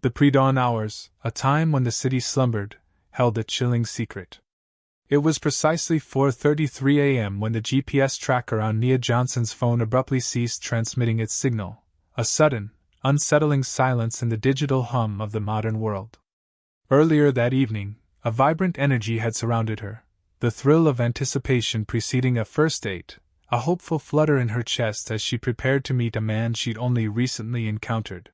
The pre-dawn hours, a time when the city slumbered, held a chilling secret. It was precisely 4:33 a.m. when the GPS tracker on Nia Johnson's phone abruptly ceased transmitting its signal, a sudden, unsettling silence in the digital hum of the modern world. Earlier that evening, a vibrant energy had surrounded her, the thrill of anticipation preceding a first date, a hopeful flutter in her chest as she prepared to meet a man she'd only recently encountered.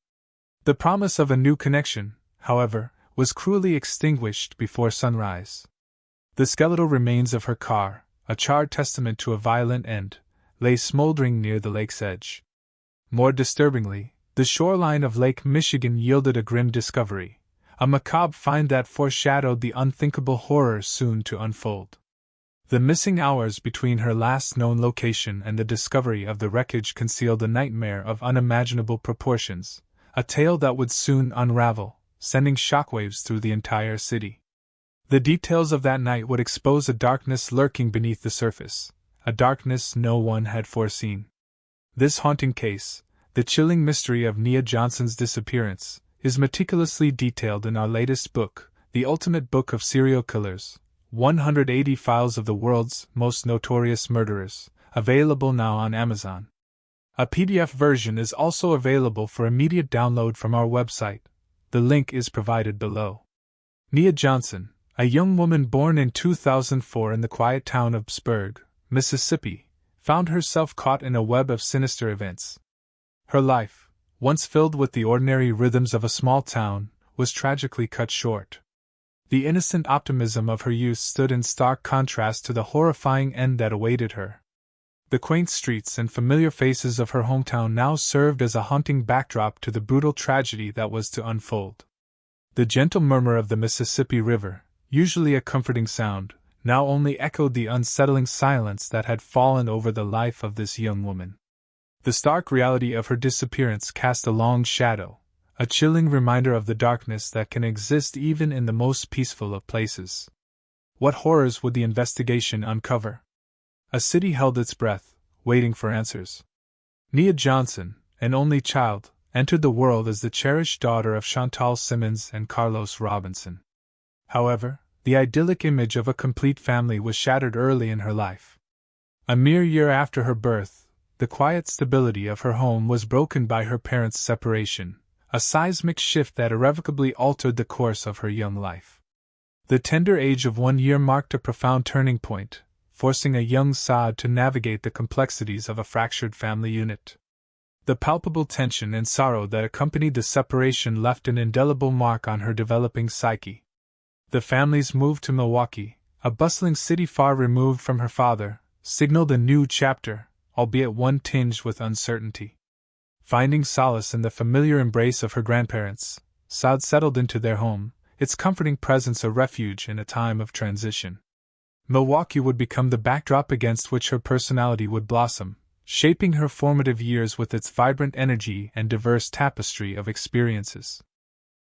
The promise of a new connection, however, was cruelly extinguished before sunrise. The skeletal remains of her car, a charred testament to a violent end, lay smoldering near the lake's edge. More disturbingly, the shoreline of Lake Michigan yielded a grim discovery, a macabre find that foreshadowed the unthinkable horrors soon to unfold. The missing hours between her last known location and the discovery of the wreckage concealed a nightmare of unimaginable proportions, a tale that would soon unravel, sending shockwaves through the entire city. The details of that night would expose a darkness lurking beneath the surface, a darkness no one had foreseen. This haunting case, the chilling mystery of Nia Johnson's disappearance, is meticulously detailed in our latest book, The Ultimate Book of Serial Killers, 180 Files of the World's Most Notorious Murderers, available now on Amazon. A PDF version is also available for immediate download from our website. The link is provided below. Nia Johnson, a young woman born in 2004 in the quiet town of Pittsburgh, Mississippi, found herself caught in a web of sinister events. Her life, once filled with the ordinary rhythms of a small town, was tragically cut short. The innocent optimism of her youth stood in stark contrast to the horrifying end that awaited her. The quaint streets and familiar faces of her hometown now served as a haunting backdrop to the brutal tragedy that was to unfold. The gentle murmur of the Mississippi River, usually a comforting sound, now only echoed the unsettling silence that had fallen over the life of this young woman. The stark reality of her disappearance cast a long shadow, a chilling reminder of the darkness that can exist even in the most peaceful of places. What horrors would the investigation uncover? A city held its breath, waiting for answers. Nia Johnson, an only child, entered the world as the cherished daughter of Chantal Simmons and Carlos Robinson. However, the idyllic image of a complete family was shattered early in her life. A mere year after her birth, the quiet stability of her home was broken by her parents' separation, a seismic shift that irrevocably altered the course of her young life. The tender age of 1 year marked a profound turning point, forcing a young Saad to navigate the complexities of a fractured family unit. The palpable tension and sorrow that accompanied the separation left an indelible mark on her developing psyche. The family's move to Milwaukee, a bustling city far removed from her father, signaled a new chapter, albeit one tinged with uncertainty. Finding solace in the familiar embrace of her grandparents, Saad settled into their home, its comforting presence a refuge in a time of transition. Milwaukee would become the backdrop against which her personality would blossom, shaping her formative years with its vibrant energy and diverse tapestry of experiences.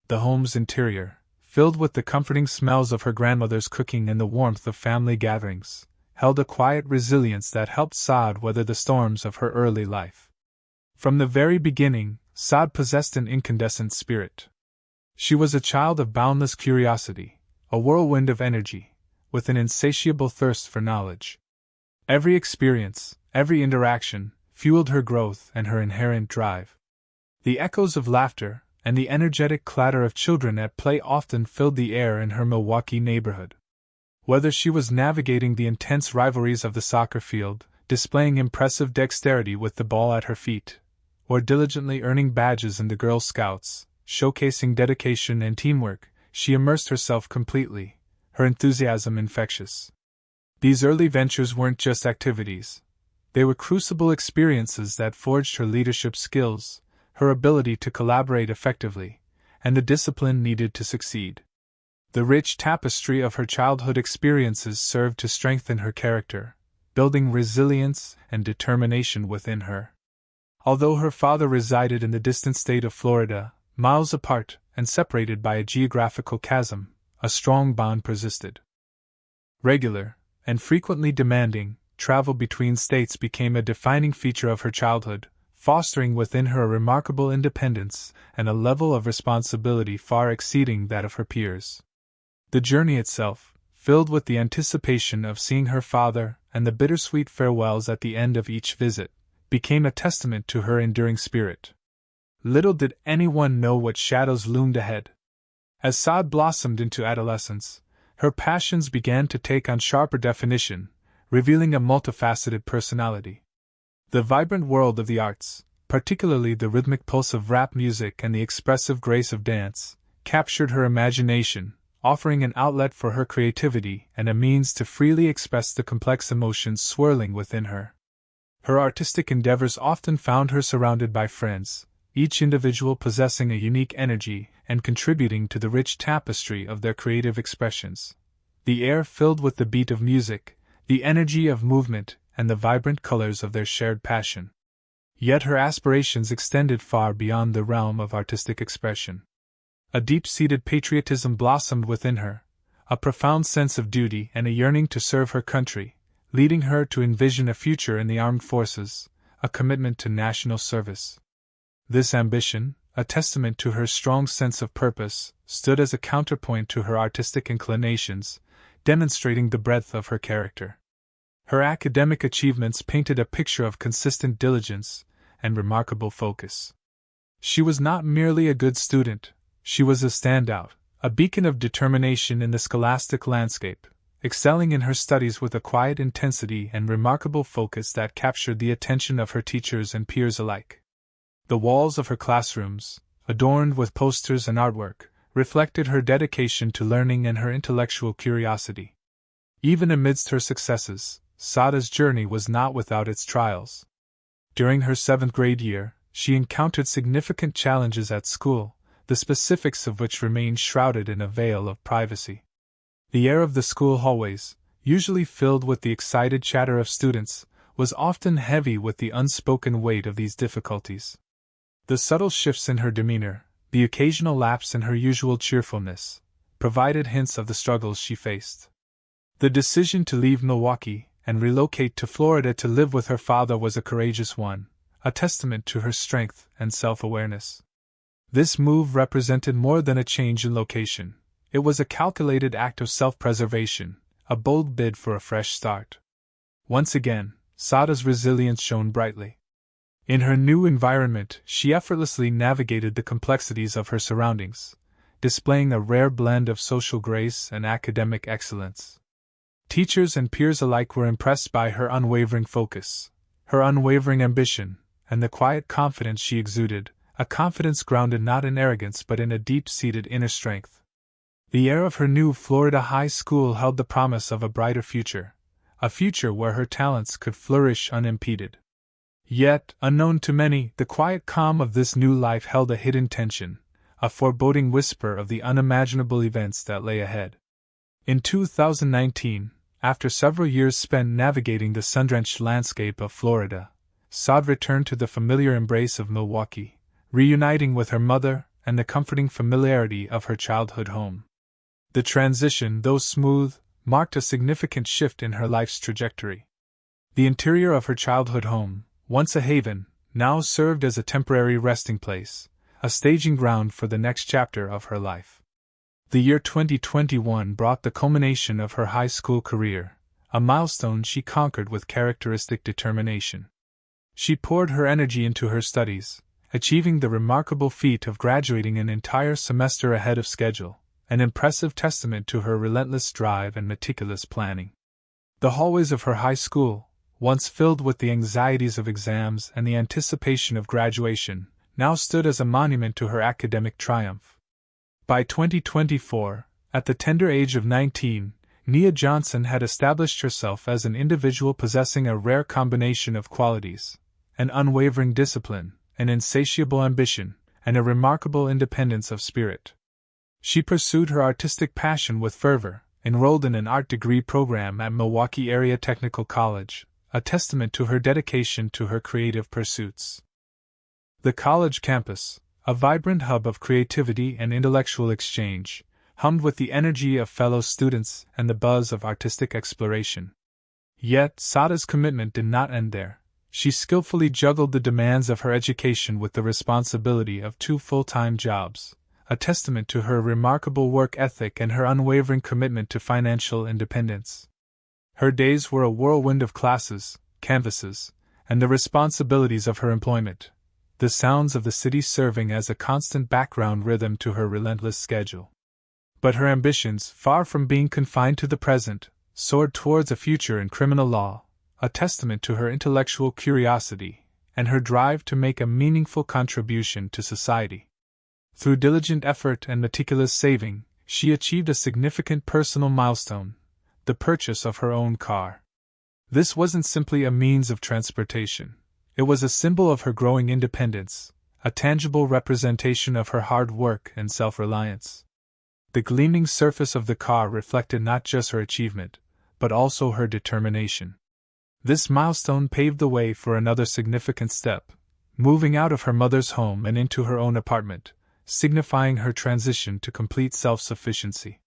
The home's interior, filled with the comforting smells of her grandmother's cooking and the warmth of family gatherings, held a quiet resilience that helped Saad weather the storms of her early life. From the very beginning, Saad possessed an incandescent spirit. She was a child of boundless curiosity, a whirlwind of energy, with an insatiable thirst for knowledge. Every experience, every interaction, fueled her growth and her inherent drive. The echoes of laughter and the energetic clatter of children at play often filled the air in her Milwaukee neighborhood. Whether she was navigating the intense rivalries of the soccer field, displaying impressive dexterity with the ball at her feet, or diligently earning badges in the Girl Scouts, showcasing dedication and teamwork, she immersed herself completely, her enthusiasm infectious. These early ventures weren't just activities. They were crucible experiences that forged her leadership skills, her ability to collaborate effectively, and the discipline needed to succeed. The rich tapestry of her childhood experiences served to strengthen her character, building resilience and determination within her. Although her father resided in the distant state of Florida, miles apart and separated by a geographical chasm, a strong bond persisted. Regular, and frequently demanding, travel between states became a defining feature of her childhood, fostering within her a remarkable independence and a level of responsibility far exceeding that of her peers. The journey itself, filled with the anticipation of seeing her father and the bittersweet farewells at the end of each visit, became a testament to her enduring spirit. Little did anyone know what shadows loomed ahead. As Saad blossomed into adolescence, her passions began to take on sharper definition, revealing a multifaceted personality. The vibrant world of the arts, particularly the rhythmic pulse of rap music and the expressive grace of dance, captured her imagination, offering an outlet for her creativity and a means to freely express the complex emotions swirling within her. Her artistic endeavors often found her surrounded by friends, each individual possessing a unique energy and contributing to the rich tapestry of their creative expressions. The air filled with the beat of music, the energy of movement, and the vibrant colors of their shared passion. Yet her aspirations extended far beyond the realm of artistic expression. A deep-seated patriotism blossomed within her, a profound sense of duty and a yearning to serve her country, leading her to envision a future in the armed forces, a commitment to national service. This ambition, a testament to her strong sense of purpose, stood as a counterpoint to her artistic inclinations, demonstrating the breadth of her character. Her academic achievements painted a picture of consistent diligence and remarkable focus. She was not merely a good student, she was a standout, a beacon of determination in the scholastic landscape, excelling in her studies with a quiet intensity and remarkable focus that captured the attention of her teachers and peers alike. The walls of her classrooms, adorned with posters and artwork, reflected her dedication to learning and her intellectual curiosity. Even amidst her successes, Sada's journey was not without its trials. During her 7th grade year, she encountered significant challenges at school, the specifics of which remained shrouded in a veil of privacy. The air of the school hallways, usually filled with the excited chatter of students, was often heavy with the unspoken weight of these difficulties. The subtle shifts in her demeanor, the occasional lapse in her usual cheerfulness, provided hints of the struggles she faced. The decision to leave Milwaukee and relocate to Florida to live with her father was a courageous one, a testament to her strength and self-awareness. This move represented more than a change in location. It was a calculated act of self-preservation, a bold bid for a fresh start. Once again, Sada's resilience shone brightly. In her new environment, she effortlessly navigated the complexities of her surroundings, displaying a rare blend of social grace and academic excellence. Teachers and peers alike were impressed by her unwavering focus, her unwavering ambition, and the quiet confidence she exuded, a confidence grounded not in arrogance but in a deep-seated inner strength. The air of her new Florida high school held the promise of a brighter future, a future where her talents could flourish unimpeded. Yet, unknown to many, the quiet calm of this new life held a hidden tension, a foreboding whisper of the unimaginable events that lay ahead. In 2019, after several years spent navigating the sun-drenched landscape of Florida, Saad returned to the familiar embrace of Milwaukee, reuniting with her mother and the comforting familiarity of her childhood home. The transition, though smooth, marked a significant shift in her life's trajectory. The interior of her childhood home, once a haven, now served as a temporary resting place, a staging ground for the next chapter of her life. The year 2021 brought the culmination of her high school career, a milestone she conquered with characteristic determination. She poured her energy into her studies, achieving the remarkable feat of graduating an entire semester ahead of schedule, an impressive testament to her relentless drive and meticulous planning. The hallways of her high school, once filled with the anxieties of exams and the anticipation of graduation, now stood as a monument to her academic triumph. By 2024, at the tender age of 19, Nia Johnson had established herself as an individual possessing a rare combination of qualities: an unwavering discipline, an insatiable ambition, and a remarkable independence of spirit. She pursued her artistic passion with fervor, enrolled in an art degree program at Milwaukee Area Technical College, a testament to her dedication to her creative pursuits. The college campus, a vibrant hub of creativity and intellectual exchange, hummed with the energy of fellow students and the buzz of artistic exploration. Yet, Sada's commitment did not end there. She skillfully juggled the demands of her education with the responsibility of 2 full-time jobs, a testament to her remarkable work ethic and her unwavering commitment to financial independence. Her days were a whirlwind of classes, canvases, and the responsibilities of her employment, the sounds of the city serving as a constant background rhythm to her relentless schedule. But her ambitions, far from being confined to the present, soared towards a future in criminal law, a testament to her intellectual curiosity and her drive to make a meaningful contribution to society. Through diligent effort and meticulous saving, she achieved a significant personal milestone: the purchase of her own car. This wasn't simply a means of transportation. It was a symbol of her growing independence, a tangible representation of her hard work and self-reliance. The gleaming surface of the car reflected not just her achievement, but also her determination. This milestone paved the way for another significant step, moving out of her mother's home and into her own apartment, signifying her transition to complete self-sufficiency.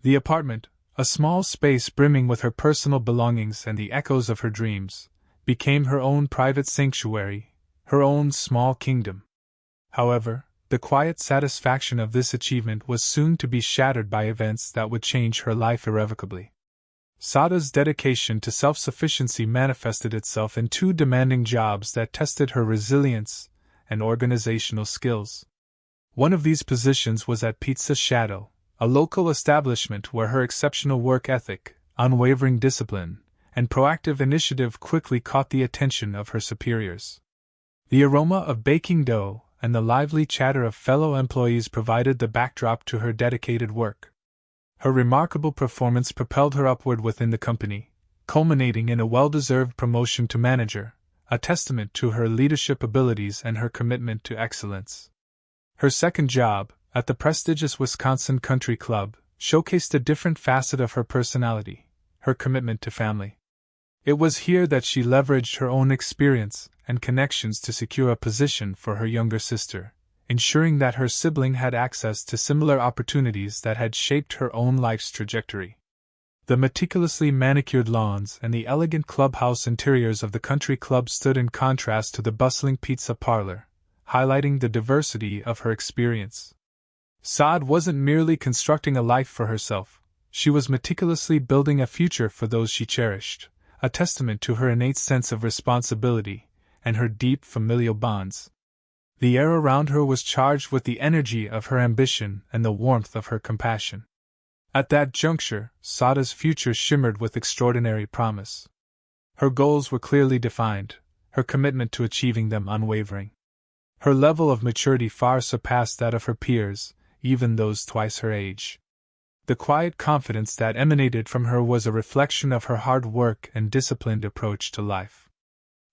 The apartment, a small space brimming with her personal belongings and the echoes of her dreams, became her own private sanctuary, her own small kingdom. However, the quiet satisfaction of this achievement was soon to be shattered by events that would change her life irrevocably. Sada's dedication to self-sufficiency manifested itself in 2 demanding jobs that tested her resilience and organizational skills. One of these positions was at Pizza Shadow, a local establishment where her exceptional work ethic, unwavering discipline, and proactive initiative quickly caught the attention of her superiors. The aroma of baking dough and the lively chatter of fellow employees provided the backdrop to her dedicated work. Her remarkable performance propelled her upward within the company, culminating in a well-deserved promotion to manager, a testament to her leadership abilities and her commitment to excellence. Her second job, at the prestigious Wisconsin Country Club, showcased a different facet of her personality: her commitment to family. It was here that she leveraged her own experience and connections to secure a position for her younger sister, ensuring that her sibling had access to similar opportunities that had shaped her own life's trajectory. The meticulously manicured lawns and the elegant clubhouse interiors of the country club stood in contrast to the bustling pizza parlor, highlighting the diversity of her experience. Saad wasn't merely constructing a life for herself, she was meticulously building a future for those she cherished, a testament to her innate sense of responsibility and her deep familial bonds. The air around her was charged with the energy of her ambition and the warmth of her compassion. At that juncture, Sada's future shimmered with extraordinary promise. Her goals were clearly defined, her commitment to achieving them unwavering. Her level of maturity far surpassed that of her peers, even those twice her age. The quiet confidence that emanated from her was a reflection of her hard work and disciplined approach to life.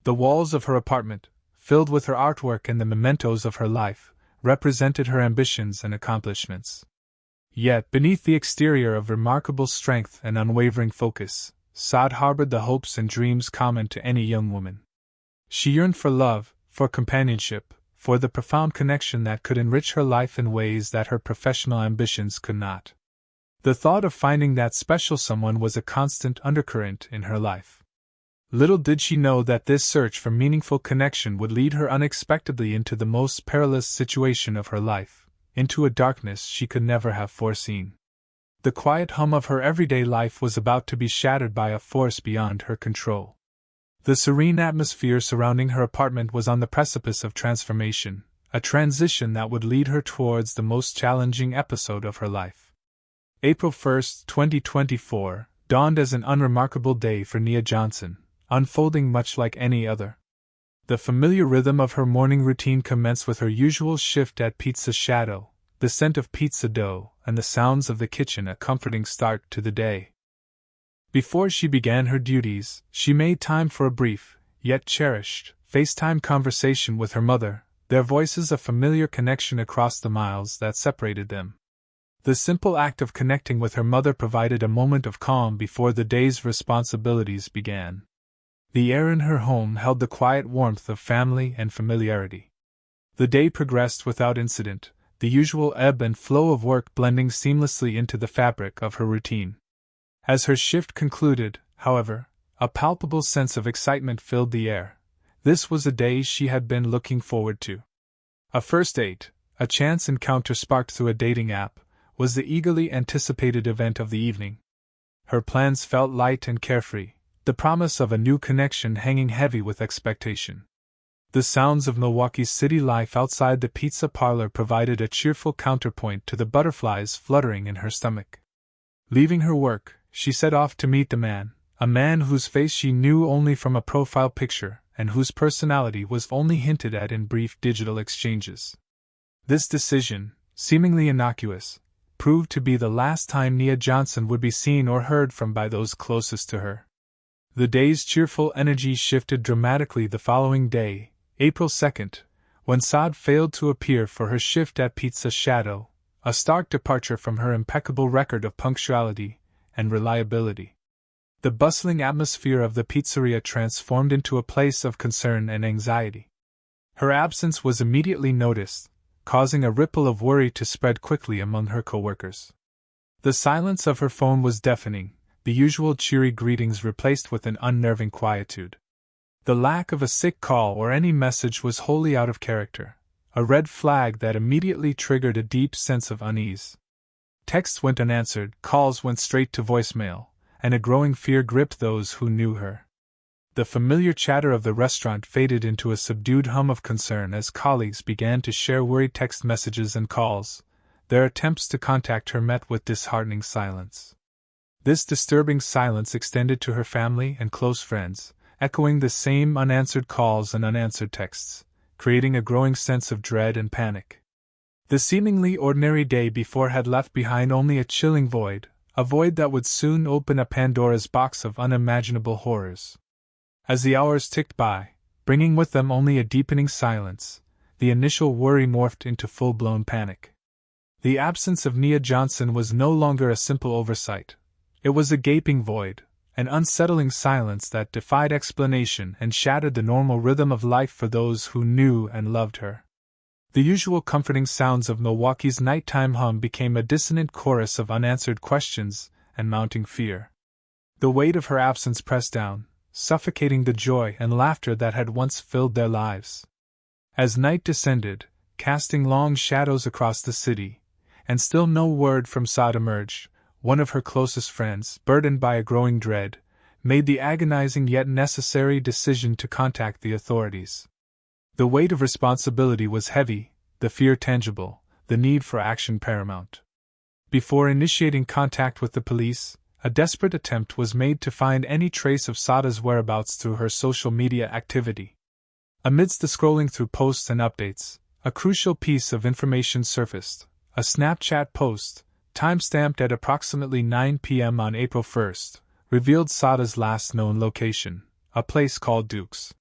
The walls of her apartment, filled with her artwork and the mementos of her life, represented her ambitions and accomplishments. Yet, beneath the exterior of remarkable strength and unwavering focus, Saad harbored the hopes and dreams common to any young woman. She yearned for love, for companionship, for the profound connection that could enrich her life in ways that her professional ambitions could not. The thought of finding that special someone was a constant undercurrent in her life. Little did she know that this search for meaningful connection would lead her unexpectedly into the most perilous situation of her life, into a darkness she could never have foreseen. The quiet hum of her everyday life was about to be shattered by a force beyond her control. The serene atmosphere surrounding her apartment was on the precipice of transformation, a transition that would lead her towards the most challenging episode of her life. April 1, 2024, dawned as an unremarkable day for Nia Johnson, unfolding much like any other. The familiar rhythm of her morning routine commenced with her usual shift at Pizza Shadow, the scent of pizza dough and the sounds of the kitchen a comforting start to the day. Before she began her duties, she made time for a brief, yet cherished, FaceTime conversation with her mother, their voices a familiar connection across the miles that separated them. The simple act of connecting with her mother provided a moment of calm before the day's responsibilities began. The air in her home held the quiet warmth of family and familiarity. The day progressed without incident, the usual ebb and flow of work blending seamlessly into the fabric of her routine. As her shift concluded, however, a palpable sense of excitement filled the air, This was a day she had been looking forward to. A first date, a chance encounter sparked through a dating app, was the eagerly anticipated event of the evening. Her plans felt light and carefree, the promise of a new connection hanging heavy with expectation. The sounds of Milwaukee's city life outside the pizza parlor provided a cheerful counterpoint to the butterflies fluttering in her stomach. Leaving her work, she set off to meet the man, a man whose face she knew only from a profile picture and whose personality was only hinted at in brief digital exchanges. This decision, seemingly innocuous, proved to be the last time Nia Johnson would be seen or heard from by those closest to her. The day's cheerful energy shifted dramatically the following day, April 2nd, when Saad failed to appear for her shift at Pizza Shadow, a stark departure from her impeccable record of punctuality and reliability. The bustling atmosphere of the pizzeria transformed into a place of concern and anxiety. Her absence was immediately noticed, causing a ripple of worry to spread quickly among her coworkers. The silence of her phone was deafening, the usual cheery greetings replaced with an unnerving quietude. The lack of a sick call or any message was wholly out of character, a red flag that immediately triggered a deep sense of unease. Texts went unanswered, calls went straight to voicemail, and a growing fear gripped those who knew her. The familiar chatter of the restaurant faded into a subdued hum of concern as colleagues began to share worried text messages and calls. Their attempts to contact her met with disheartening silence. This disturbing silence extended to her family and close friends, echoing the same unanswered calls and unanswered texts, creating a growing sense of dread and panic. The seemingly ordinary day before had left behind only a chilling void, a void that would soon open a Pandora's box of unimaginable horrors. As the hours ticked by, bringing with them only a deepening silence, the initial worry morphed into full-blown panic. The absence of Nia Johnson was no longer a simple oversight. It was a gaping void, an unsettling silence that defied explanation and shattered the normal rhythm of life for those who knew and loved her. The usual comforting sounds of Milwaukee's nighttime hum became a dissonant chorus of unanswered questions and mounting fear. The weight of her absence pressed down, suffocating the joy and laughter that had once filled their lives. As night descended, casting long shadows across the city, and still no word from Saad emerged, one of her closest friends, burdened by a growing dread, made the agonizing yet necessary decision to contact the authorities. The weight of responsibility was heavy, the fear tangible, the need for action paramount. Before initiating contact with the police, a desperate attempt was made to find any trace of Saada's whereabouts through her social media activity. Amidst the scrolling through posts and updates, a crucial piece of information surfaced, a Snapchat post, time-stamped at approximately 9 p.m. on April 1st, revealed Saada's last known location, a place called Duke's.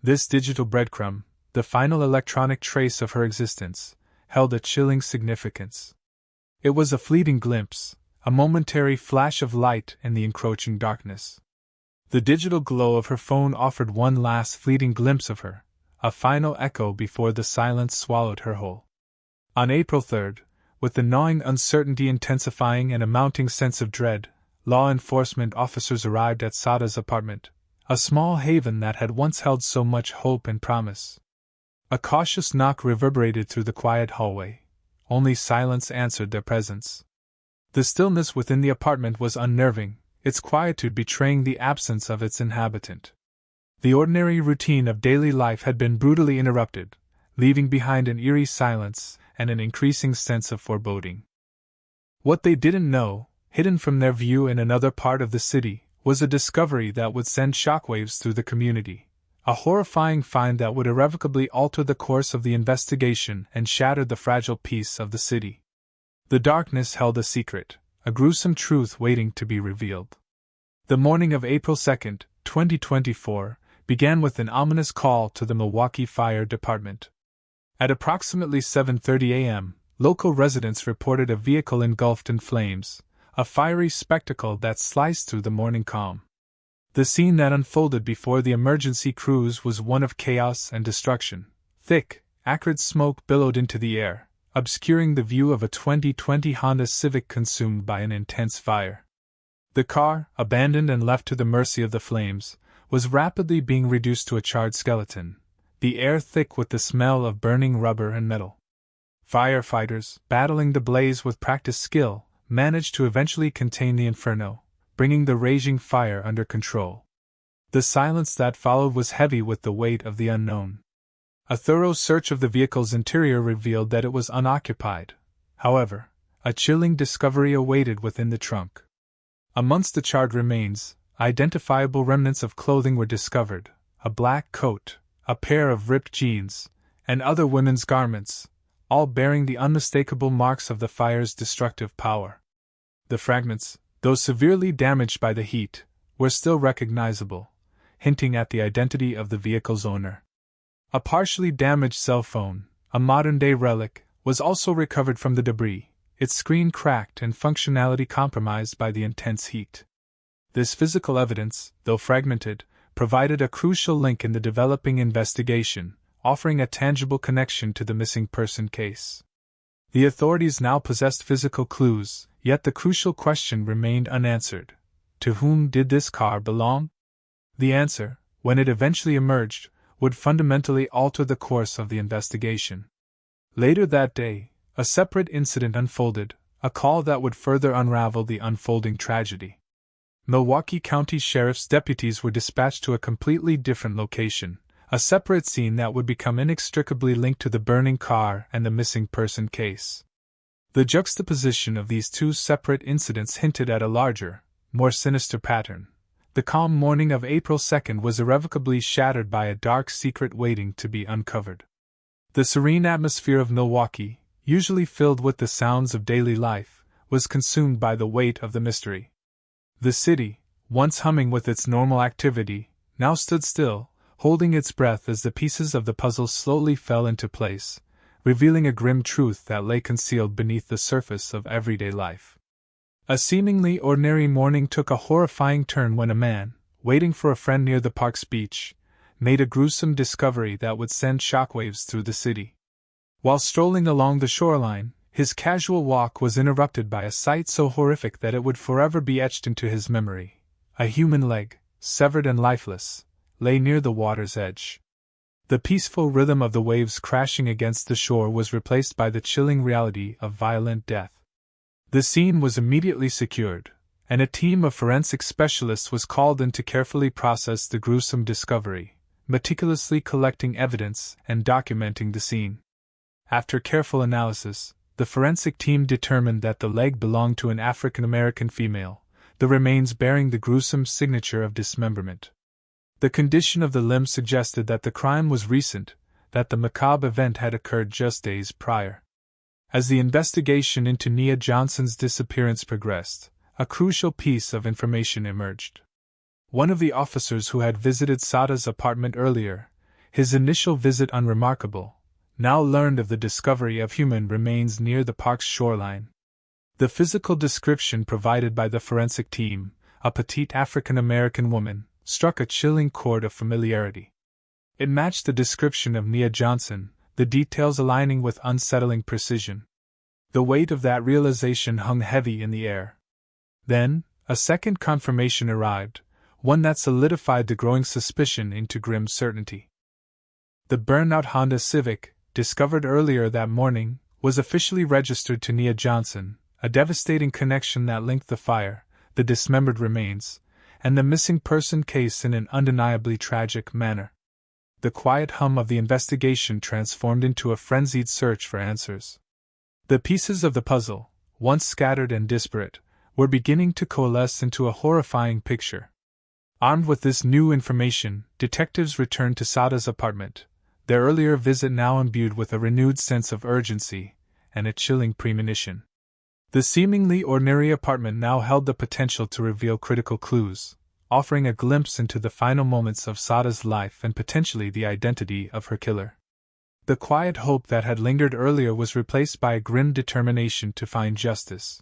This digital breadcrumb, the final electronic trace of her existence, held a chilling significance. It was a fleeting glimpse, a momentary flash of light in the encroaching darkness. The digital glow of her phone offered one last fleeting glimpse of her, a final echo before the silence swallowed her whole. On April 3rd, with the gnawing uncertainty intensifying and a mounting sense of dread, law enforcement officers arrived at Saada's apartment, a small haven that had once held so much hope and promise. A cautious knock reverberated through the quiet hallway. Only silence answered their presence. The stillness within the apartment was unnerving, its quietude betraying the absence of its inhabitant. The ordinary routine of daily life had been brutally interrupted, leaving behind an eerie silence and an increasing sense of foreboding. What they didn't know, hidden from their view in another part of the city, was a discovery that would send shockwaves through the community, a horrifying find that would irrevocably alter the course of the investigation and shatter the fragile peace of the city. The darkness held a secret, a gruesome truth waiting to be revealed. The morning of April 2, 2024, began with an ominous call to the Milwaukee Fire Department. At approximately 7:30 a.m., local residents reported a vehicle engulfed in flames, a fiery spectacle that sliced through the morning calm. The scene that unfolded before the emergency crews was one of chaos and destruction. Thick, acrid smoke billowed into the air, obscuring the view of a 2020 Honda Civic consumed by an intense fire. The car, abandoned and left to the mercy of the flames, was rapidly being reduced to a charred skeleton, the air thick with the smell of burning rubber and metal. Firefighters, battling the blaze with practiced skill, managed to eventually contain the inferno, bringing the raging fire under control. The silence that followed was heavy with the weight of the unknown. A thorough search of the vehicle's interior revealed that it was unoccupied. However, a chilling discovery awaited within the trunk. Amongst the charred remains, identifiable remnants of clothing were discovered: a black coat, a pair of ripped jeans, and other women's garments, all bearing the unmistakable marks of the fire's destructive power. The fragments, though severely damaged by the heat, were still recognizable, hinting at the identity of the vehicle's owner. A partially damaged cell phone, a modern-day relic, was also recovered from the debris, its screen cracked and functionality compromised by the intense heat. This physical evidence, though fragmented, provided a crucial link in the developing investigation, offering a tangible connection to the missing person case. The authorities now possessed physical clues, yet the crucial question remained unanswered: to whom did this car belong? The answer, when it eventually emerged, would fundamentally alter the course of the investigation. Later that day, a separate incident unfolded, a call that would further unravel the unfolding tragedy. Milwaukee County Sheriff's deputies were dispatched to a completely different location, a separate scene that would become inextricably linked to the burning car and the missing person case. The juxtaposition of these two separate incidents hinted at a larger, more sinister pattern. The calm morning of April 2nd was irrevocably shattered by a dark secret waiting to be uncovered. The serene atmosphere of Milwaukee, usually filled with the sounds of daily life, was consumed by the weight of the mystery. The city, once humming with its normal activity, now stood still, holding its breath as the pieces of the puzzle slowly fell into place, revealing a grim truth that lay concealed beneath the surface of everyday life. A seemingly ordinary morning took a horrifying turn when a man, waiting for a friend near the park's beach, made a gruesome discovery that would send shockwaves through the city. While strolling along the shoreline, his casual walk was interrupted by a sight so horrific that it would forever be etched into his memory. A human leg, severed and lifeless, lay near the water's edge. The peaceful rhythm of the waves crashing against the shore was replaced by the chilling reality of violent death. The scene was immediately secured, and a team of forensic specialists was called in to carefully process the gruesome discovery, meticulously collecting evidence and documenting the scene. After careful analysis, the forensic team determined that the leg belonged to an African American female, the remains bearing the gruesome signature of dismemberment. The condition of the limb suggested that the crime was recent, that the macabre event had occurred just days prior. As the investigation into Nia Johnson's disappearance progressed, a crucial piece of information emerged. One of the officers who had visited Sada's apartment earlier, his initial visit unremarkable, now learned of the discovery of human remains near the park's shoreline. The physical description provided by the forensic team, a petite African-American woman, struck a chilling chord of familiarity. It matched the description of Nia Johnson, the details aligning with unsettling precision. The weight of that realization hung heavy in the air. Then, a second confirmation arrived, one that solidified the growing suspicion into grim certainty. The burned-out Honda Civic, discovered earlier that morning, was officially registered to Nia Johnson, a devastating connection that linked the fire, the dismembered remains, and the missing person case in an undeniably tragic manner. The quiet hum of the investigation transformed into a frenzied search for answers. The pieces of the puzzle, once scattered and disparate, were beginning to coalesce into a horrifying picture. Armed with this new information, detectives returned to Sada's apartment, their earlier visit now imbued with a renewed sense of urgency and a chilling premonition. The seemingly ordinary apartment now held the potential to reveal critical clues, offering a glimpse into the final moments of Sada's life and potentially the identity of her killer. The quiet hope that had lingered earlier was replaced by a grim determination to find justice.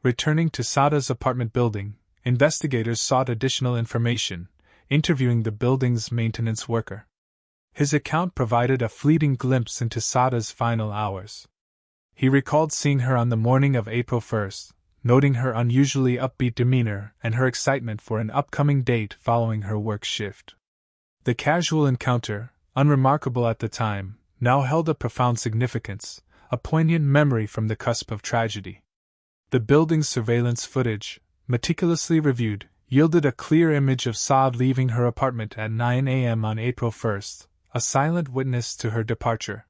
Returning to Sada's apartment building, investigators sought additional information, interviewing the building's maintenance worker. His account provided a fleeting glimpse into Sada's final hours. He recalled seeing her on the morning of April 1st, noting her unusually upbeat demeanor and her excitement for an upcoming date following her work shift. The casual encounter, unremarkable at the time, now held a profound significance, a poignant memory from the cusp of tragedy. The building's surveillance footage, meticulously reviewed, yielded a clear image of Saad leaving her apartment at 9 a.m. on April 1st, a silent witness to her departure.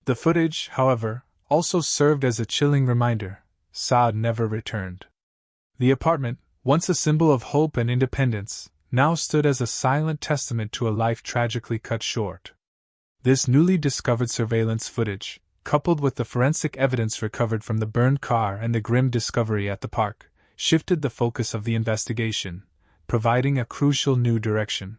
The footage, however, also served as a chilling reminder: Saad never returned. The apartment, once a symbol of hope and independence, now stood as a silent testament to a life tragically cut short. This newly discovered surveillance footage, coupled with the forensic evidence recovered from the burned car and the grim discovery at the park, shifted the focus of the investigation, providing a crucial new direction.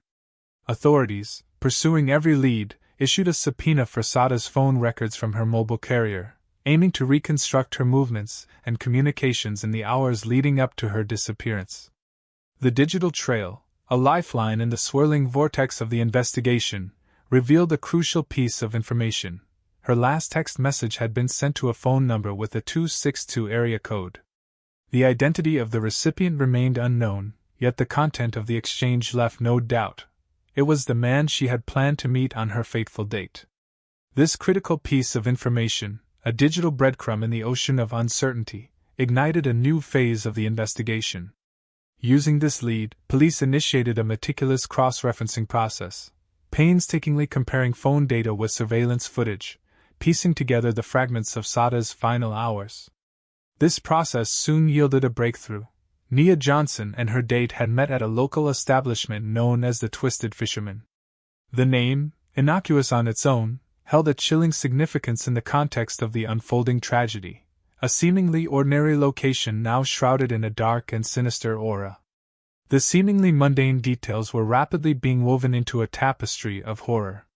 Authorities, pursuing every lead, issued a subpoena for Saada's phone records from her mobile carrier, aiming to reconstruct her movements and communications in the hours leading up to her disappearance. The digital trail, a lifeline in the swirling vortex of the investigation, revealed a crucial piece of information. Her last text message had been sent to a phone number with a 262 area code. The identity of the recipient remained unknown, yet the content of the exchange left no doubt. It was the man she had planned to meet on her fateful date. This critical piece of information, a digital breadcrumb in the ocean of uncertainty, ignited a new phase of the investigation. Using this lead, police initiated a meticulous cross-referencing process, painstakingly comparing phone data with surveillance footage, piecing together the fragments of Saada's final hours. This process soon yielded a breakthrough. Nia Johnson and her date had met at a local establishment known as the Twisted Fisherman. The name, innocuous on its own, held a chilling significance in the context of the unfolding tragedy, a seemingly ordinary location now shrouded in a dark and sinister aura. The seemingly mundane details were rapidly being woven into a tapestry of horror.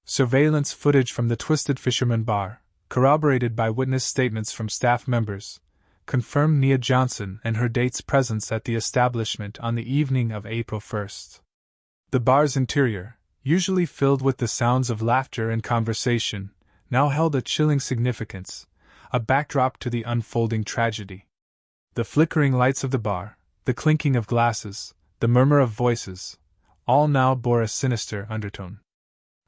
Surveillance footage from the Twisted Fisherman bar, corroborated by witness statements from staff members, confirmed Nia Johnson and her date's presence at the establishment on the evening of April 1st. The bar's interior, usually filled with the sounds of laughter and conversation, now held a chilling significance, a backdrop to the unfolding tragedy. The flickering lights of the bar, the clinking of glasses, the murmur of voices, all now bore a sinister undertone.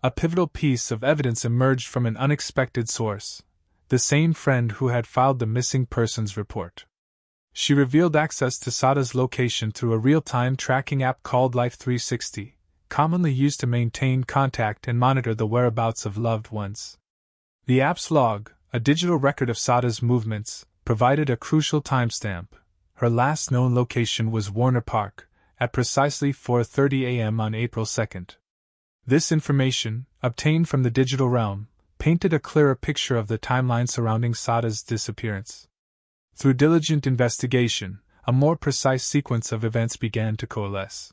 A pivotal piece of evidence emerged from an unexpected source: the same friend who had filed the missing persons report. She revealed access to Saada's location through a real-time tracking app called Life 360, commonly used to maintain contact and monitor the whereabouts of loved ones. The app's log, a digital record of Saada's movements, provided a crucial timestamp. Her last known location was Warner Park, at precisely 4:30 a.m. on April 2nd. This information, obtained from the digital realm, painted a clearer picture of the timeline surrounding Saada's disappearance. Through diligent investigation, a more precise sequence of events began to coalesce.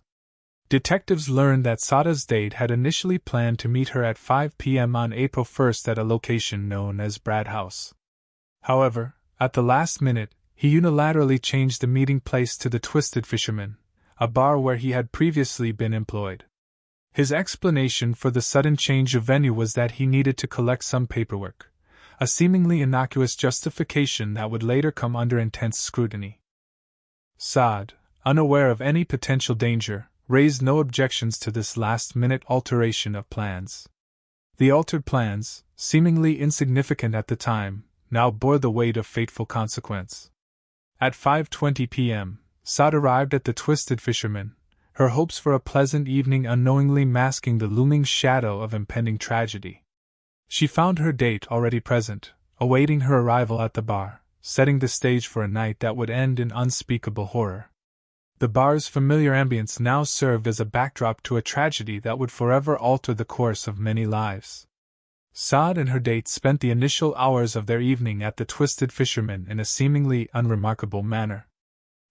Detectives learned that Saada's date had initially planned to meet her at 5 p.m. on April 1st at a location known as Brad House. However, at the last minute, he unilaterally changed the meeting place to the Twisted Fisherman, a bar where he had previously been employed. His explanation for the sudden change of venue was that he needed to collect some paperwork, a seemingly innocuous justification that would later come under intense scrutiny. Saad, unaware of any potential danger, raised no objections to this last-minute alteration of plans. The altered plans, seemingly insignificant at the time, now bore the weight of fateful consequence. At 5:20 p.m., Saad arrived at the Twisted Fisherman, her hopes for a pleasant evening unknowingly masking the looming shadow of impending tragedy. She found her date already present, awaiting her arrival at the bar, setting the stage for a night that would end in unspeakable horror. The bar's familiar ambience now served as a backdrop to a tragedy that would forever alter the course of many lives. Saad and her date spent the initial hours of their evening at the Twisted Fisherman in a seemingly unremarkable manner.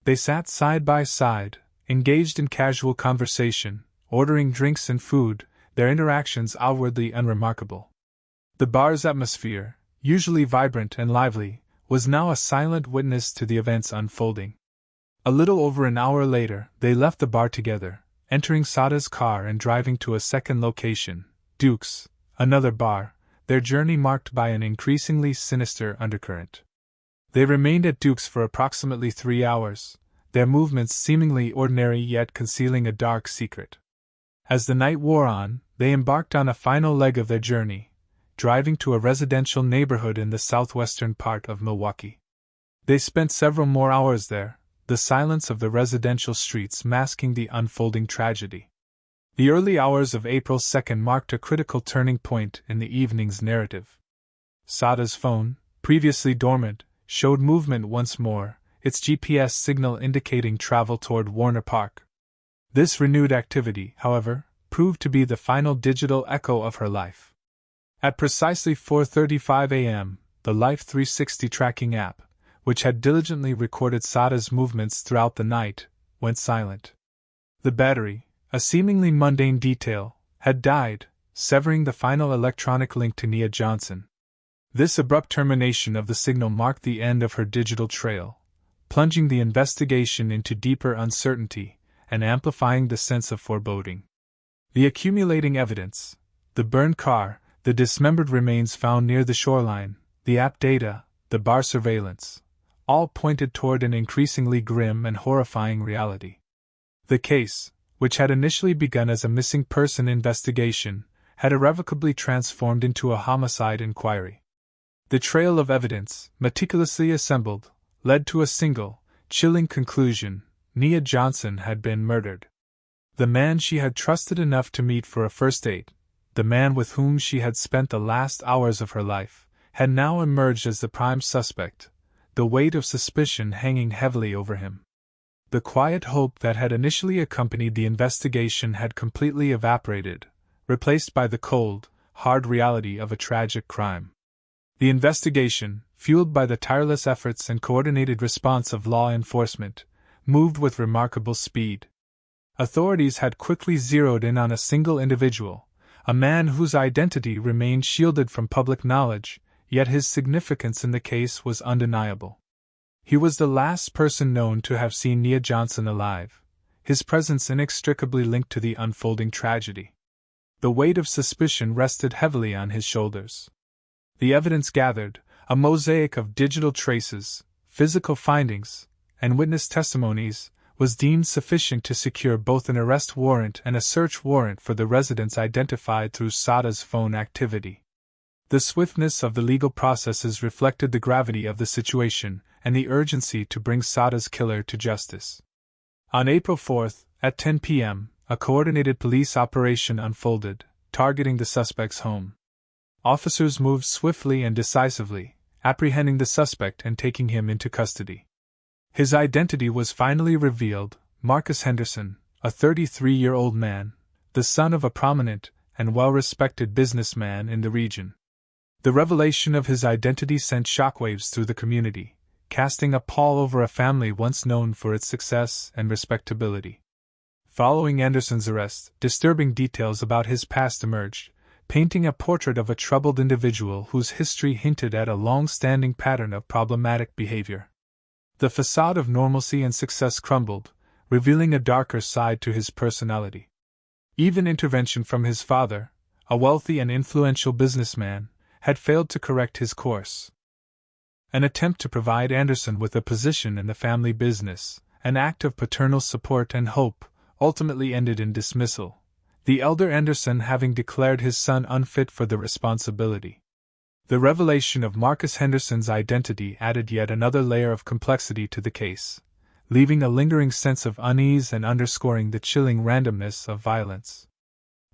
They sat side by side, engaged in casual conversation, ordering drinks and food, their interactions outwardly unremarkable. The bar's atmosphere, usually vibrant and lively, was now a silent witness to the events unfolding. A little over an hour later, they left the bar together, entering Saada's car and driving to a second location, Duke's, another bar, their journey marked by an increasingly sinister undercurrent. They remained at Duke's for approximately 3 hours, their movements seemingly ordinary yet concealing a dark secret. As the night wore on, they embarked on a final leg of their journey, driving to a residential neighborhood in the southwestern part of Milwaukee. They spent several more hours there, the silence of the residential streets masking the unfolding tragedy. The early hours of April 2nd marked a critical turning point in the evening's narrative. Sada's phone, previously dormant, showed movement once more, its GPS signal indicating travel toward Warner Park. This renewed activity, however, proved to be the final digital echo of her life. At precisely 4:35 a.m., the Life 360 tracking app, which had diligently recorded Sada's movements throughout the night, went silent. The battery, a seemingly mundane detail, had died, severing the final electronic link to Nia Johnson. This abrupt termination of the signal marked the end of her digital trail, plunging the investigation into deeper uncertainty and amplifying the sense of foreboding. The accumulating evidence, the burned car, the dismembered remains found near the shoreline, the app data, the bar surveillance, all pointed toward an increasingly grim and horrifying reality. The case, which had initially begun as a missing person investigation, had irrevocably transformed into a homicide inquiry. The trail of evidence, meticulously assembled, led to a single, chilling conclusion: Nia Johnson had been murdered. The man she had trusted enough to meet for a first date, the man with whom she had spent the last hours of her life, had now emerged as the prime suspect, the weight of suspicion hanging heavily over him. The quiet hope that had initially accompanied the investigation had completely evaporated, replaced by the cold, hard reality of a tragic crime. The investigation, fueled by the tireless efforts and coordinated response of law enforcement, moved with remarkable speed. Authorities had quickly zeroed in on a single individual, a man whose identity remained shielded from public knowledge, yet his significance in the case was undeniable. He was the last person known to have seen Nia Johnson alive, his presence inextricably linked to the unfolding tragedy. The weight of suspicion rested heavily on his shoulders. The evidence gathered, a mosaic of digital traces, physical findings, and witness testimonies, was deemed sufficient to secure both an arrest warrant and a search warrant for the residents identified through Sada's phone activity. The swiftness of the legal processes reflected the gravity of the situation and the urgency to bring Sada's killer to justice. On April 4th, at 10 p.m., a coordinated police operation unfolded, targeting the suspect's home. Officers moved swiftly and decisively, apprehending the suspect and taking him into custody. His identity was finally revealed: Marcus Henderson, a 33-year-old man, the son of a prominent and well-respected businessman in the region. The revelation of his identity sent shockwaves through the community, casting a pall over a family once known for its success and respectability. Following Anderson's arrest, disturbing details about his past emerged, painting a portrait of a troubled individual whose history hinted at a long-standing pattern of problematic behavior. The facade of normalcy and success crumbled, revealing a darker side to his personality. Even intervention from his father, a wealthy and influential businessman, had failed to correct his course. An attempt to provide Anderson with a position in the family business, an act of paternal support and hope, ultimately ended in dismissal, the elder Anderson having declared his son unfit for the responsibility. The revelation of Marcus Henderson's identity added yet another layer of complexity to the case, leaving a lingering sense of unease and underscoring the chilling randomness of violence.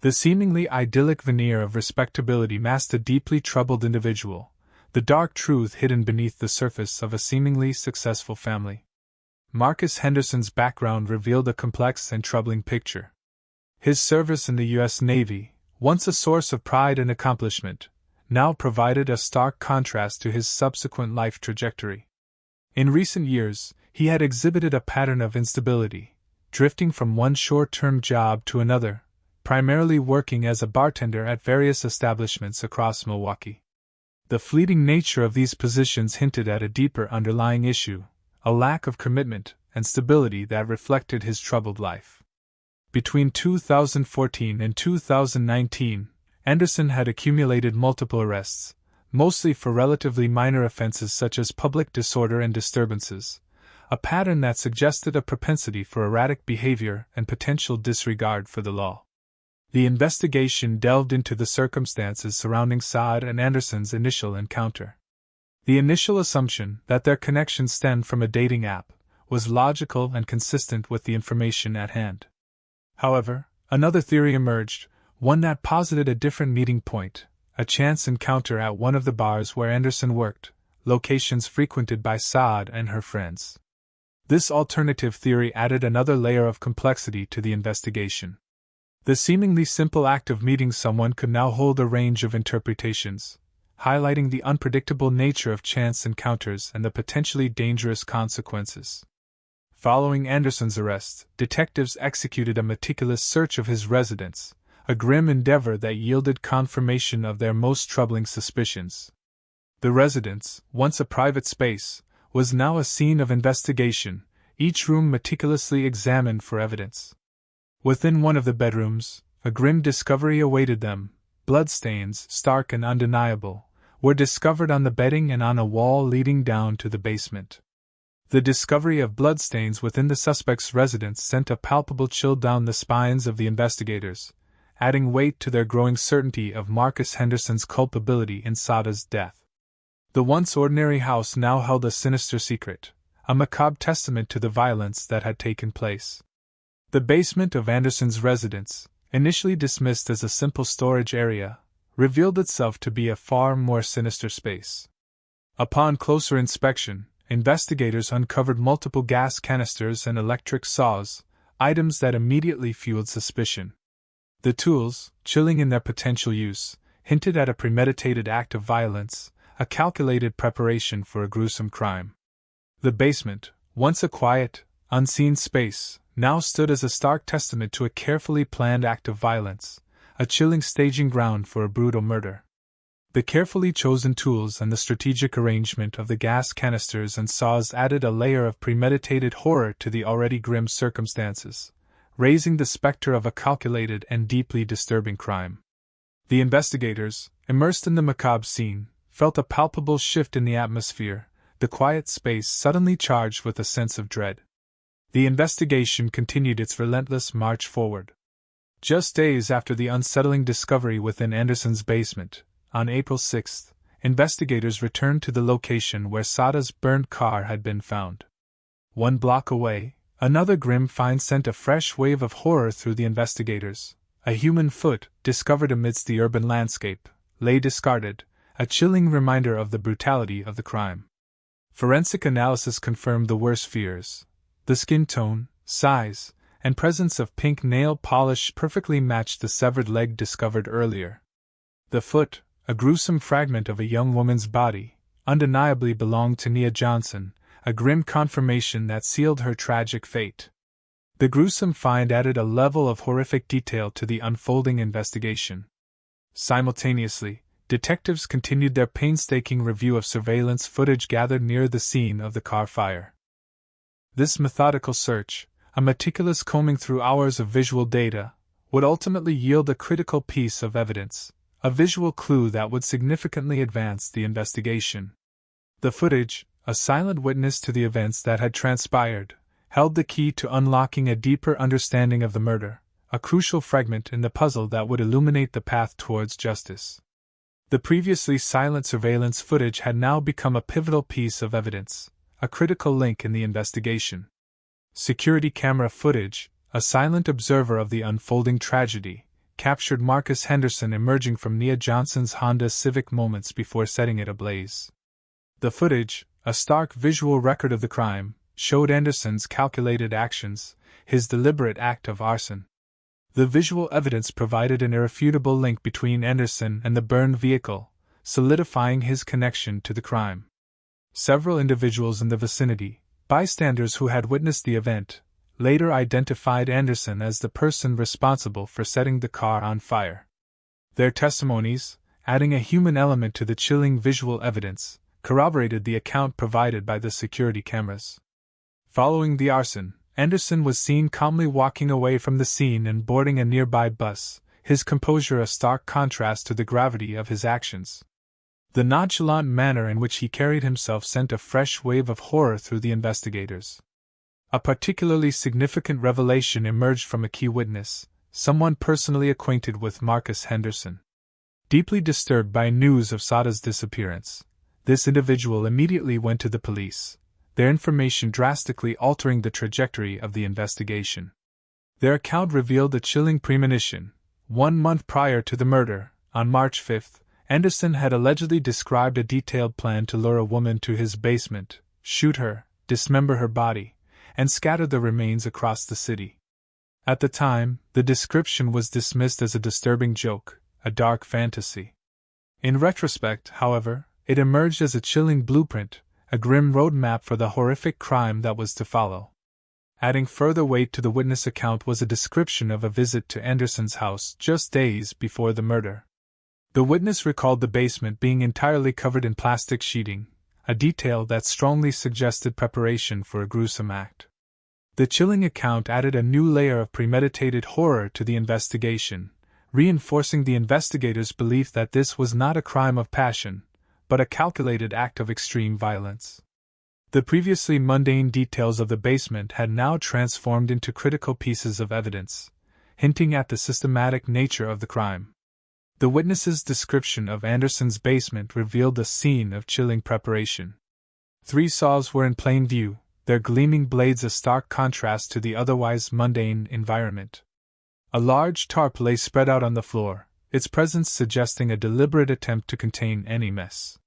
The seemingly idyllic veneer of respectability masked a deeply troubled individual, the dark truth hidden beneath the surface of a seemingly successful family. Marcus Henderson's background revealed a complex and troubling picture. His service in the U.S. Navy, once a source of pride and accomplishment, now provided a stark contrast to his subsequent life trajectory. In recent years, he had exhibited a pattern of instability, drifting from one short-term job to another, primarily working as a bartender at various establishments across Milwaukee. The fleeting nature of these positions hinted at a deeper underlying issue, a lack of commitment and stability that reflected his troubled life. Between 2014 and 2019, Anderson had accumulated multiple arrests, mostly for relatively minor offenses such as public disorder and disturbances, a pattern that suggested a propensity for erratic behavior and potential disregard for the law. The investigation delved into the circumstances surrounding Saad and Anderson's initial encounter. The initial assumption that their connection stemmed from a dating app was logical and consistent with the information at hand. However, another theory emerged, one that posited a different meeting point, a chance encounter at one of the bars where Anderson worked, locations frequented by Saad and her friends. This alternative theory added another layer of complexity to the investigation. The seemingly simple act of meeting someone could now hold a range of interpretations, highlighting the unpredictable nature of chance encounters and the potentially dangerous consequences. Following Anderson's arrest, detectives executed a meticulous search of his residence, a grim endeavor that yielded confirmation of their most troubling suspicions. The residence, once a private space, was now a scene of investigation, each room meticulously examined for evidence. Within one of the bedrooms, a grim discovery awaited them. Bloodstains, stark and undeniable, were discovered on the bedding and on a wall leading down to the basement. The discovery of bloodstains within the suspect's residence sent a palpable chill down the spines of the investigators, adding weight to their growing certainty of Marcus Henderson's culpability in Sada's death. The once ordinary house now held a sinister secret, a macabre testament to the violence that had taken place. The basement of Anderson's residence, initially dismissed as a simple storage area, revealed itself to be a far more sinister space. Upon closer inspection, investigators uncovered multiple gas canisters and electric saws, items that immediately fueled suspicion. The tools, chilling in their potential use, hinted at a premeditated act of violence, a calculated preparation for a gruesome crime. The basement, once a quiet, unseen space, now stood as a stark testament to a carefully planned act of violence, a chilling staging ground for a brutal murder. The carefully chosen tools and the strategic arrangement of the gas canisters and saws added a layer of premeditated horror to the already grim circumstances, raising the specter of a calculated and deeply disturbing crime. The investigators, immersed in the macabre scene, felt a palpable shift in the atmosphere, the quiet space suddenly charged with a sense of dread. The investigation continued its relentless march forward. Just days after the unsettling discovery within Anderson's basement, on April 6, investigators returned to the location where Sada's burned car had been found. 1 block away, another grim find sent a fresh wave of horror through the investigators. A human foot, discovered amidst the urban landscape, lay discarded, a chilling reminder of the brutality of the crime. Forensic analysis confirmed the worst fears. The skin tone, size, and presence of pink nail polish perfectly matched the severed leg discovered earlier. The foot, a gruesome fragment of a young woman's body, undeniably belonged to Nia Johnson, a grim confirmation that sealed her tragic fate. The gruesome find added a level of horrific detail to the unfolding investigation. Simultaneously, detectives continued their painstaking review of surveillance footage gathered near the scene of the car fire. This methodical search, a meticulous combing through hours of visual data, would ultimately yield a critical piece of evidence, a visual clue that would significantly advance the investigation. The footage, a silent witness to the events that had transpired, held the key to unlocking a deeper understanding of the murder, a crucial fragment in the puzzle that would illuminate the path towards justice. The previously silent surveillance footage had now become a pivotal piece of evidence, a critical link in the investigation. Security camera footage, a silent observer of the unfolding tragedy, captured Marcus Henderson emerging from Nia Johnson's Honda Civic moments before setting it ablaze. The footage, a stark visual record of the crime, showed Anderson's calculated actions, his deliberate act of arson. The visual evidence provided an irrefutable link between Anderson and the burned vehicle, solidifying his connection to the crime. Several individuals in the vicinity, bystanders who had witnessed the event, later identified Anderson as the person responsible for setting the car on fire. Their testimonies, adding a human element to the chilling visual evidence, corroborated the account provided by the security cameras. Following the arson, Anderson was seen calmly walking away from the scene and boarding a nearby bus, his composure a stark contrast to the gravity of his actions. The nonchalant manner in which he carried himself sent a fresh wave of horror through the investigators. A particularly significant revelation emerged from a key witness, someone personally acquainted with Marcus Henderson. Deeply disturbed by news of Sada's disappearance, this individual immediately went to the police, their information drastically altering the trajectory of the investigation. Their account revealed a chilling premonition. 1 month prior to the murder, on March 5th, Anderson had allegedly described a detailed plan to lure a woman to his basement, shoot her, dismember her body, and scatter the remains across the city. At the time, the description was dismissed as a disturbing joke, a dark fantasy. In retrospect, however, it emerged as a chilling blueprint, a grim roadmap for the horrific crime that was to follow. Adding further weight to the witness account was a description of a visit to Anderson's house just days before the murder. The witness recalled the basement being entirely covered in plastic sheeting, a detail that strongly suggested preparation for a gruesome act. The chilling account added a new layer of premeditated horror to the investigation, reinforcing the investigators' belief that this was not a crime of passion, but a calculated act of extreme violence. The previously mundane details of the basement had now transformed into critical pieces of evidence, hinting at the systematic nature of the crime. The witness's description of Anderson's basement revealed a scene of chilling preparation. 3 saws were in plain view, their gleaming blades a stark contrast to the otherwise mundane environment. A large tarp lay spread out on the floor, its presence suggesting a deliberate attempt to contain any mess.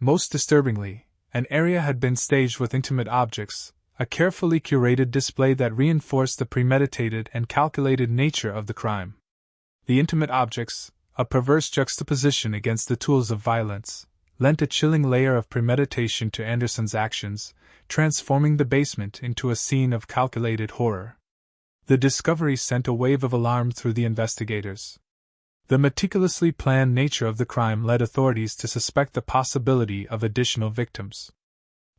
Most disturbingly, an area had been staged with intimate objects, a carefully curated display that reinforced the premeditated and calculated nature of the crime. The intimate objects, a perverse juxtaposition against the tools of violence, lent a chilling layer of premeditation to Anderson's actions, transforming the basement into a scene of calculated horror. The discovery sent a wave of alarm through the investigators. The meticulously planned nature of the crime led authorities to suspect the possibility of additional victims.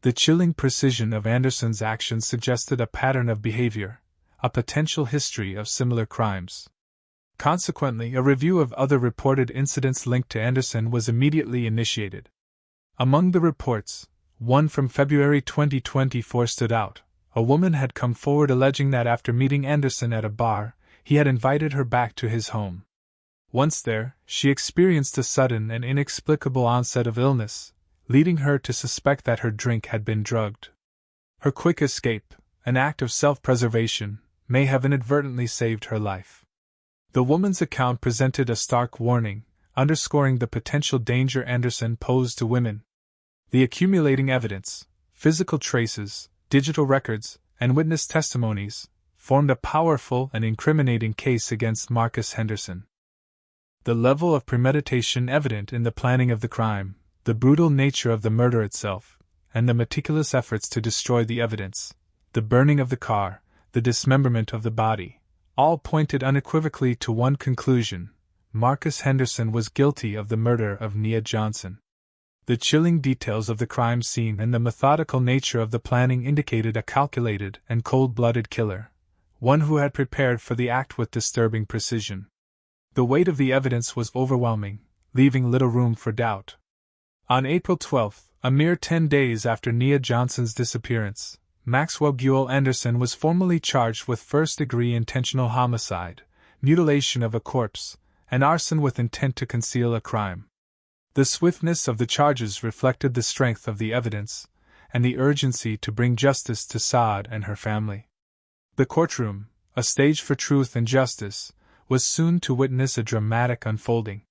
The chilling precision of Anderson's actions suggested a pattern of behavior, a potential history of similar crimes. Consequently, a review of other reported incidents linked to Anderson was immediately initiated. Among the reports, one from February 2024 stood out. A woman had come forward alleging that after meeting Anderson at a bar, he had invited her back to his home. Once there, she experienced a sudden and inexplicable onset of illness, leading her to suspect that her drink had been drugged. Her quick escape, an act of self-preservation, may have inadvertently saved her life. The woman's account presented a stark warning, underscoring the potential danger Anderson posed to women. The accumulating evidence, physical traces, digital records, and witness testimonies, formed a powerful and incriminating case against Marcus Henderson. The level of premeditation evident in the planning of the crime, the brutal nature of the murder itself, and the meticulous efforts to destroy the evidence, the burning of the car, the dismemberment of the body, all pointed unequivocally to one conclusion: Marcus Henderson was guilty of the murder of Nia Johnson. The chilling details of the crime scene and the methodical nature of the planning indicated a calculated and cold-blooded killer, one who had prepared for the act with disturbing precision. The weight of the evidence was overwhelming, leaving little room for doubt. On April 12, a mere 10 days after Nia Johnson's disappearance, Maxwell Guel Anderson was formally charged with first-degree intentional homicide, mutilation of a corpse, and arson with intent to conceal a crime. The swiftness of the charges reflected the strength of the evidence, and the urgency to bring justice to Saad and her family. The courtroom, a stage for truth and justice, was soon to witness a dramatic unfolding.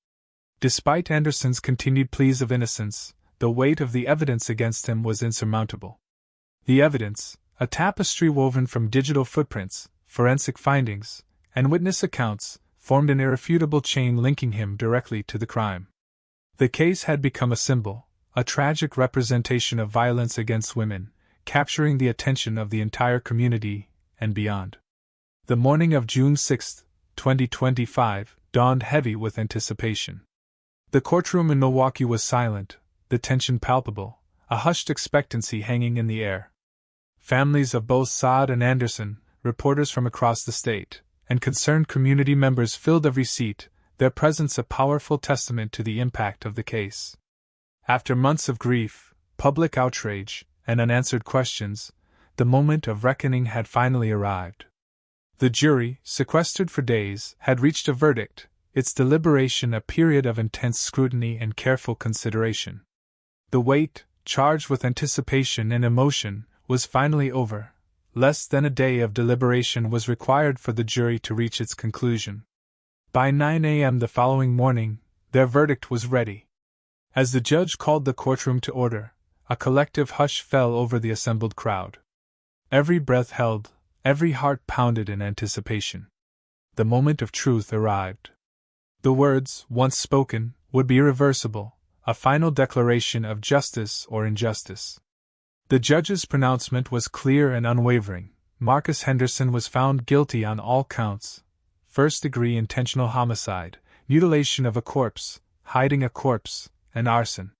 Despite Anderson's continued pleas of innocence, the weight of the evidence against him was insurmountable. The evidence, a tapestry woven from digital footprints, forensic findings, and witness accounts, formed an irrefutable chain linking him directly to the crime. The case had become a symbol, a tragic representation of violence against women, capturing the attention of the entire community and beyond. The morning of June 6, 2025, dawned heavy with anticipation. The courtroom in Milwaukee was silent, the tension palpable, a hushed expectancy hanging in the air. Families of both Saad and Anderson, reporters from across the state, and concerned community members filled every seat, their presence a powerful testament to the impact of the case. After months of grief, public outrage, and unanswered questions, the moment of reckoning had finally arrived. The jury, sequestered for days, had reached a verdict, its deliberation a period of intense scrutiny and careful consideration. The wait, charged with anticipation and emotion, was finally over. Less than a day of deliberation was required for the jury to reach its conclusion. By 9 a.m. the following morning, their verdict was ready. As the judge called the courtroom to order, a collective hush fell over the assembled crowd. Every breath held, every heart pounded in anticipation. The moment of truth arrived. The words, once spoken, would be irreversible, a final declaration of justice or injustice. The judge's pronouncement was clear and unwavering. Marcus Henderson was found guilty on all counts: first-degree intentional homicide, mutilation of a corpse, hiding a corpse, and arson.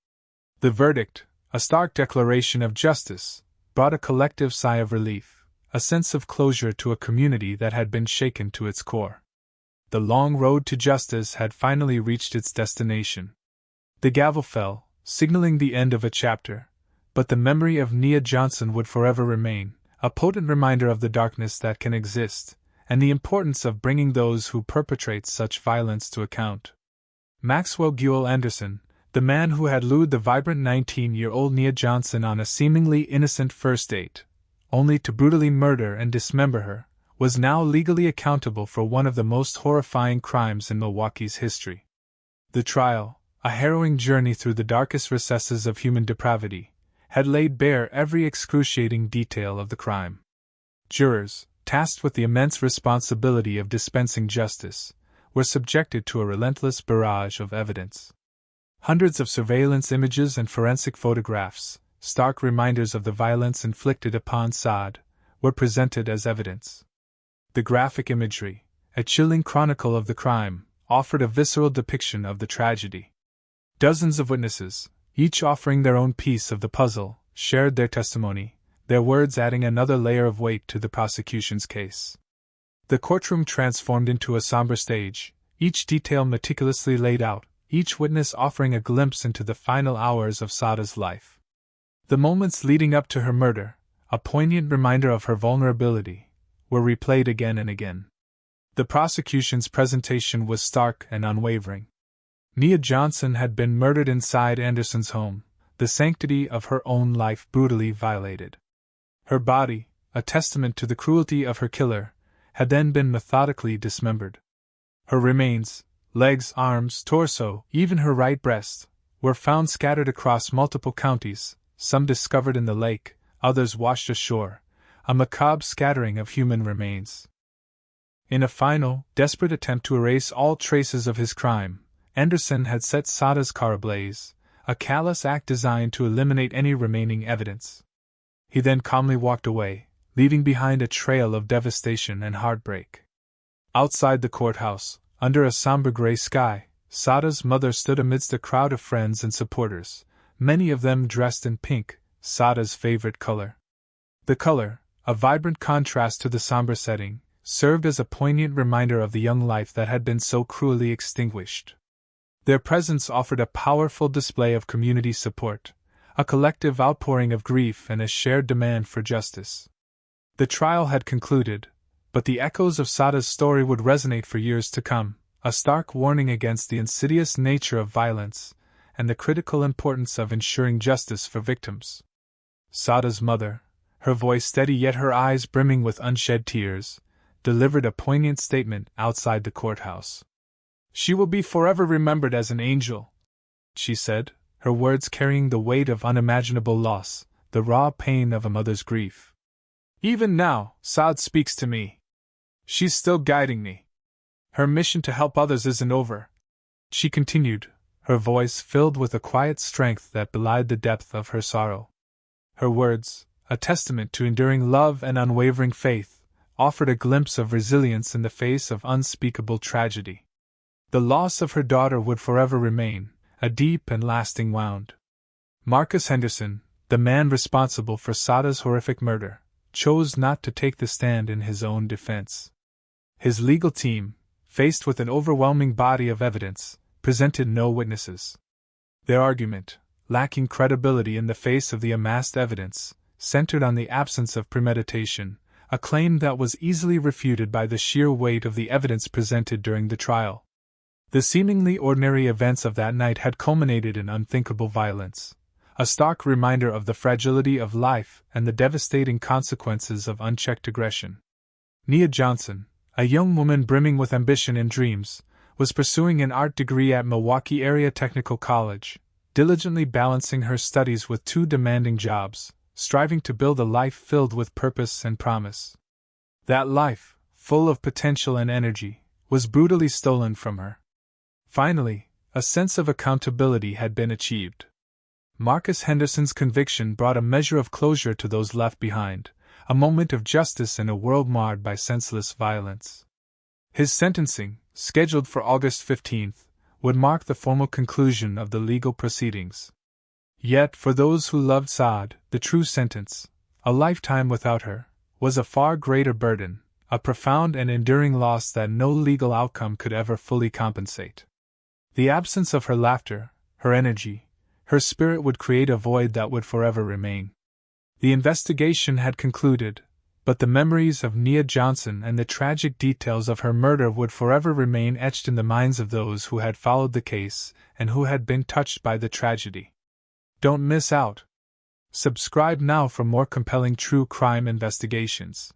The verdict, a stark declaration of justice, brought a collective sigh of relief, a sense of closure to a community that had been shaken to its core. The long road to justice had finally reached its destination. The gavel fell, signaling the end of a chapter, but the memory of Nia Johnson would forever remain, a potent reminder of the darkness that can exist, and the importance of bringing those who perpetrate such violence to account. Maxwell Guel Anderson, the man who had lured the vibrant 19-year-old Nia Johnson on a seemingly innocent first date, only to brutally murder and dismember her, was now legally accountable for one of the most horrifying crimes in Milwaukee's history. The trial, a harrowing journey through the darkest recesses of human depravity, had laid bare every excruciating detail of the crime. Jurors, tasked with the immense responsibility of dispensing justice, were subjected to a relentless barrage of evidence. Hundreds of surveillance images and forensic photographs, stark reminders of the violence inflicted upon Saad, were presented as evidence. The graphic imagery, a chilling chronicle of the crime, offered a visceral depiction of the tragedy. Dozens of witnesses, each offering their own piece of the puzzle, shared their testimony, their words adding another layer of weight to the prosecution's case. The courtroom transformed into a somber stage, each detail meticulously laid out, each witness offering a glimpse into the final hours of Saada's life. The moments leading up to her murder, a poignant reminder of her vulnerability, were replayed again and again. The prosecution's presentation was stark and unwavering. Nia Johnson had been murdered inside Anderson's home, the sanctity of her own life brutally violated. Her body, a testament to the cruelty of her killer, had then been methodically dismembered. Her remains, legs, arms, torso, even her right breast, were found scattered across multiple counties, some discovered in the lake, others washed ashore, a macabre scattering of human remains. In a final, desperate attempt to erase all traces of his crime, Anderson had set Saada's car ablaze, a callous act designed to eliminate any remaining evidence. He then calmly walked away, leaving behind a trail of devastation and heartbreak. Outside the courthouse, under a somber gray sky, Saada's mother stood amidst a crowd of friends and supporters, many of them dressed in pink, Saada's favorite color. The color, a vibrant contrast to the somber setting, served as a poignant reminder of the young life that had been so cruelly extinguished. Their presence offered a powerful display of community support, a collective outpouring of grief and a shared demand for justice. The trial had concluded, but the echoes of Saada's story would resonate for years to come, a stark warning against the insidious nature of violence and the critical importance of ensuring justice for victims. Saada's mother, her voice steady yet her eyes brimming with unshed tears, delivered a poignant statement outside the courthouse. "She will be forever remembered as an angel," she said, her words carrying the weight of unimaginable loss, the raw pain of a mother's grief. "Even now, Saad speaks to me. She's still guiding me. Her mission to help others isn't over," she continued, her voice filled with a quiet strength that belied the depth of her sorrow. Her words, a testament to enduring love and unwavering faith, offered a glimpse of resilience in the face of unspeakable tragedy. The loss of her daughter would forever remain, a deep and lasting wound. Marcus Henderson, the man responsible for Saada's horrific murder, chose not to take the stand in his own defense. His legal team, faced with an overwhelming body of evidence, presented no witnesses. Their argument, lacking credibility in the face of the amassed evidence, centered on the absence of premeditation, a claim that was easily refuted by the sheer weight of the evidence presented during the trial. The seemingly ordinary events of that night had culminated in unthinkable violence, a stark reminder of the fragility of life and the devastating consequences of unchecked aggression. Nia Johnson, a young woman brimming with ambition and dreams, was pursuing an art degree at Milwaukee Area Technical College, diligently balancing her studies with two demanding jobs, striving to build a life filled with purpose and promise. That life, full of potential and energy, was brutally stolen from her. Finally, a sense of accountability had been achieved. Marcus Henderson's conviction brought a measure of closure to those left behind, a moment of justice in a world marred by senseless violence. His sentencing, scheduled for August 15th, would mark the formal conclusion of the legal proceedings. Yet for those who loved Saad, the true sentence, a lifetime without her, was a far greater burden, a profound and enduring loss that no legal outcome could ever fully compensate. The absence of her laughter, her energy, her spirit would create a void that would forever remain. The investigation had concluded, but the memories of Nia Johnson and the tragic details of her murder would forever remain etched in the minds of those who had followed the case and who had been touched by the tragedy. Don't miss out. Subscribe now for more compelling true crime investigations.